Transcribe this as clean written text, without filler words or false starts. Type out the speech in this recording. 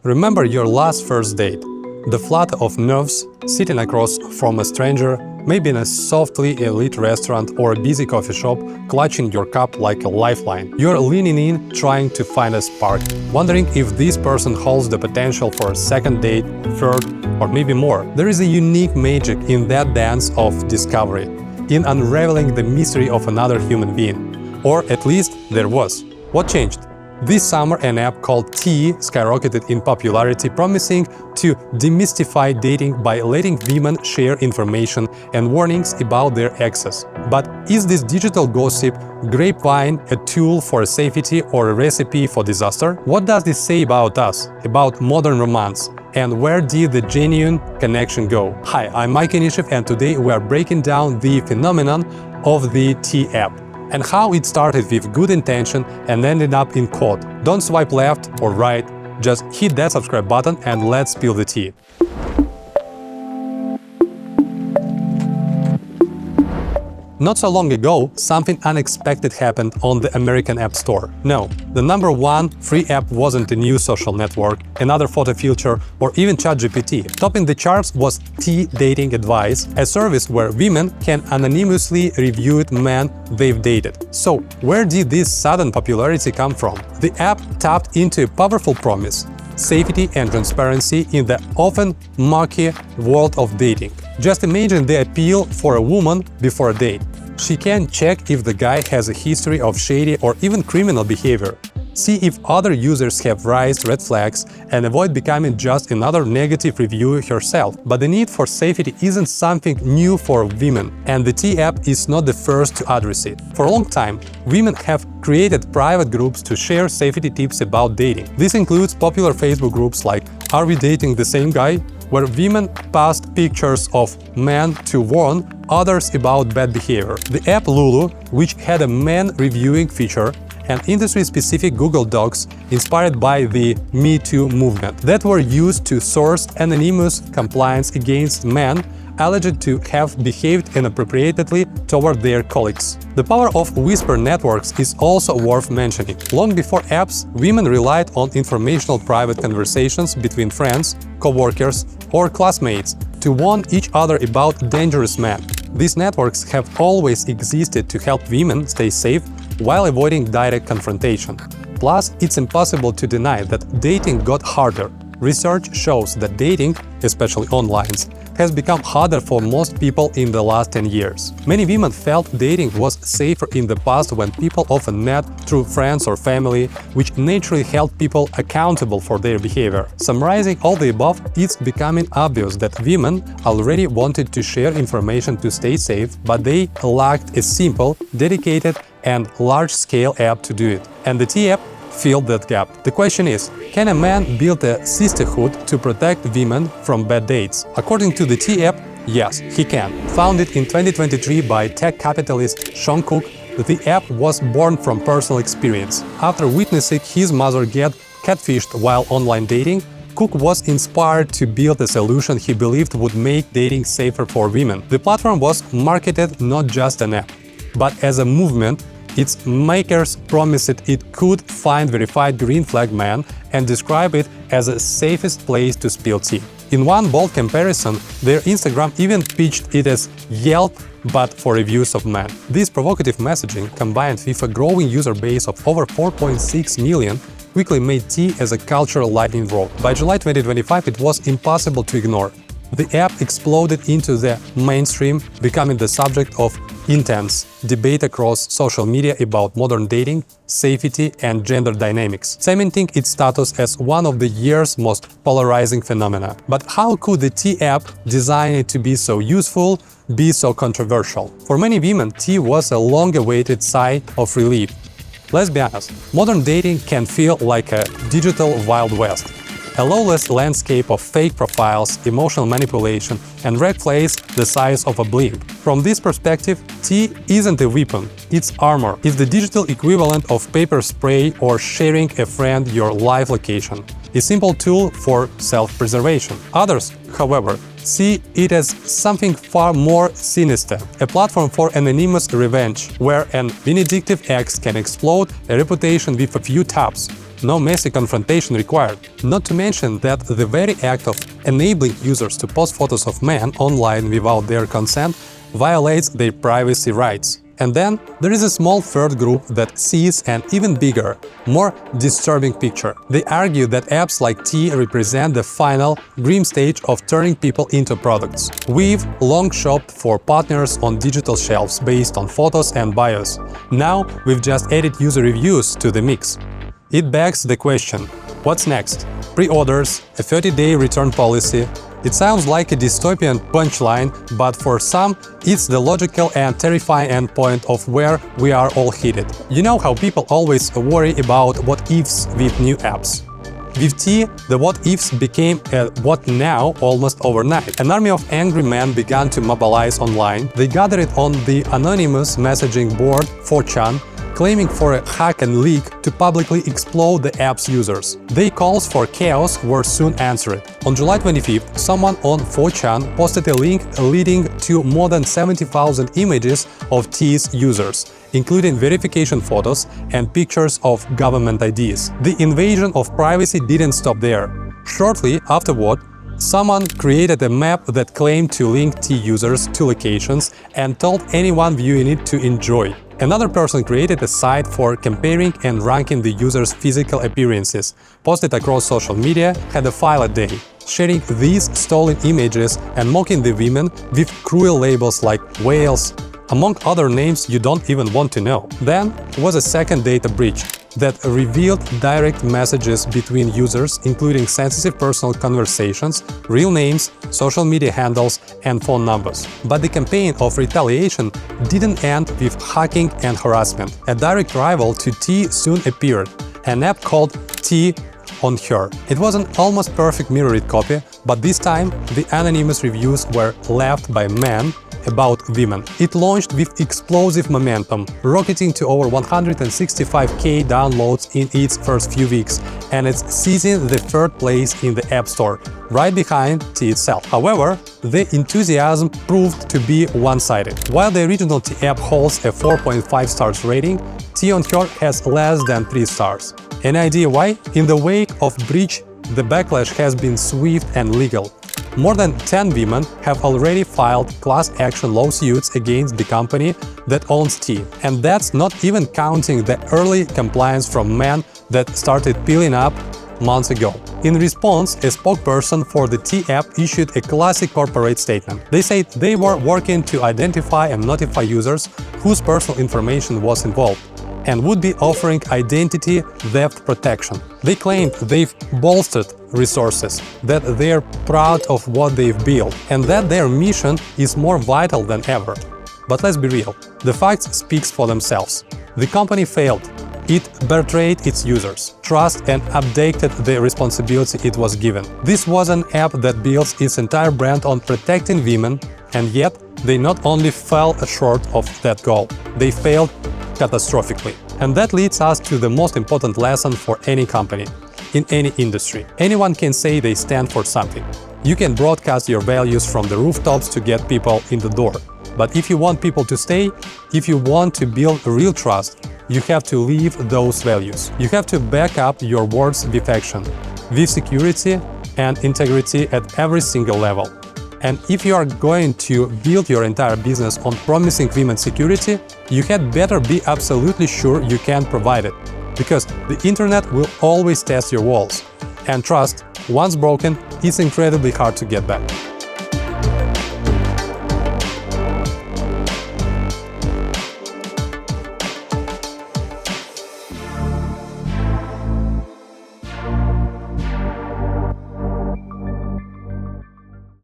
Remember your last first date. The flutter of nerves, sitting across from a stranger, maybe in a softly lit restaurant or a busy coffee shop, clutching your cup like a lifeline. You're leaning in, trying to find a spark, wondering if this person holds the potential for a second date, third, or maybe more. There is a unique magic in that dance of discovery, in unraveling the mystery of another human being. Or at least there was. What changed? This summer, an app called T skyrocketed in popularity, promising to demystify dating by letting women share information and warnings about their exes. But is this digital gossip grapevine a tool for safety or a recipe for disaster? What does this say about us, about modern romance? And where did the genuine connection go? Hi, I'm Mike Inishev, and today we are breaking down the phenomenon of the T app and how it started with good intention and ended up in code. Don't swipe left or right, just hit that subscribe button and let's spill the tea. Not so long ago, something unexpected happened on the American App Store. No, the number one free app wasn't a new social network, another photo filter, or even ChatGPT. Topping the charts was T Dating Advice, a service where women can anonymously review men they've dated. So, where did this sudden popularity come from? The app tapped into a powerful promise: safety and transparency in the often murky world of dating. Just imagine the appeal for a woman before a date. She can check if the guy has a history of shady or even criminal behavior, see if other users have raised red flags, and avoid becoming just another negative review herself. But the need for safety isn't something new for women, and the T app is not the first to address it. For a long time, women have created private groups to share safety tips about dating. This includes popular Facebook groups like "Are we dating the same guy?", where women post pictures of men to warn others about bad behavior. The app Lulu, which had a man reviewing feature, and industry-specific Google Docs inspired by the Me Too movement that were used to source anonymous complaints against men alleged to have behaved inappropriately toward their colleagues. The power of whisper networks is also worth mentioning. Long before apps, women relied on informational private conversations between friends, co-workers, or classmates to warn each other about dangerous men. These networks have always existed to help women stay safe while avoiding direct confrontation. Plus, it's impossible to deny that dating got harder. Research shows that dating, especially online, has become harder for most people in the last 10 years. Many women felt dating was safer in the past when people often met through friends or family, which naturally held people accountable for their behavior. Summarizing all the above, it's becoming obvious that women already wanted to share information to stay safe, but they lacked a simple, dedicated, and large-scale app to do it. And the T app filled that gap. The question is, can a man build a sisterhood to protect women from bad dates? According to the T app, yes, he can. Founded in 2023 by tech capitalist Sean Cook, the app was born from personal experience. After witnessing his mother get catfished while online dating, Cook was inspired to build a solution he believed would make dating safer for women. The platform was marketed not just an app, but as a movement. Its makers promised it could find verified green flag men and describe it as the safest place to spill tea. In one bold comparison, their Instagram even pitched it as Yelp, but for reviews of men. This provocative messaging, combined with a growing user base of over 4.6 million, quickly made tea as a cultural lightning rod. By July 2025, it was impossible to ignore. The app exploded into the mainstream, becoming the subject of intense debate across social media about modern dating, safety, and gender dynamics, cementing its status as one of the year's most polarizing phenomena. But how could the T app, designed to be so useful, be so controversial? For many women, T was a long-awaited sigh of relief. Let's be honest, modern dating can feel like a digital Wild West. A lawless landscape of fake profiles, emotional manipulation, and red flags the size of a blimp. From this perspective, T isn't a weapon, it's armor. It's the digital equivalent of paper spray or sharing a friend your live location. A simple tool for self-preservation. Others, however, see it as something far more sinister, a platform for anonymous revenge, where an vindictive ex can explode a reputation with a few taps. No messy confrontation required. Not to mention that the very act of enabling users to post photos of men online without their consent violates their privacy rights. And then there is a small third group that sees an even bigger, more disturbing picture. They argue that apps like T represent the final, grim stage of turning people into products. We've long shopped for partners on digital shelves based on photos and bios. Now we've just added user reviews to the mix. It begs the question, what's next? Pre-orders, a 30-day return policy. It sounds like a dystopian punchline, but for some, it's the logical and terrifying endpoint of where we are all headed. You know how people always worry about what-ifs with new apps. With T, the what-ifs became a what now almost overnight. An army of angry men began to mobilize online. They gathered on the anonymous messaging board 4chan, claiming for a hack and leak to publicly explode the app's users. Their calls for chaos were soon answered. On July 25th, someone on 4chan posted a link leading to more than 70,000 images of T's users, including verification photos and pictures of government IDs. The invasion of privacy didn't stop there. Shortly afterward, someone created a map that claimed to link T users to locations and told anyone viewing it to enjoy. Another person created a site for comparing and ranking the users' physical appearances, posted across social media, had a file a day, sharing these stolen images and mocking the women with cruel labels like whales, among other names you don't even want to know. Then was a second data breach that revealed direct messages between users, including sensitive personal conversations, real names, social media handles, and phone numbers. But the campaign of retaliation didn't end with hacking and harassment. A direct rival to T soon appeared, an app called T on Her. It was an almost perfect mirrored copy, but this time the anonymous reviews were left by men about women. It launched with explosive momentum, rocketing to over 165k downloads in its first few weeks, and it's seizing the third place in the App Store, right behind T itself. However, the enthusiasm proved to be one-sided. While the original T app holds a 4.5 stars rating, T on Her has less than 3 stars. Any idea why? In the wake of breach, the backlash has been swift and legal. More than 10 women have already filed class action lawsuits against the company that owns T. And that's not even counting the early complaints from men that started piling up months ago. In response, a spokesperson for the T app issued a classic corporate statement. They said they were working to identify and notify users whose personal information was involved, and would be offering identity theft protection. They claimed they've bolstered resources, that they're proud of what they've built, and that their mission is more vital than ever. But let's be real, the facts speak for themselves. The company failed. It betrayed its users' trust and abdicated the responsibility it was given. This was an app that builds its entire brand on protecting women, and yet they not only fell short of that goal, they failed catastrophically. And that leads us to the most important lesson for any company, in any industry. Anyone can say they stand for something. You can broadcast your values from the rooftops to get people in the door. But if you want people to stay, if you want to build real trust, you have to live those values. You have to back up your words with action, with security and integrity at every single level. And if you are going to build your entire business on promising women's security, you had better be absolutely sure you can provide it. Because the internet will always test your walls. And trust, once broken, is incredibly hard to get back.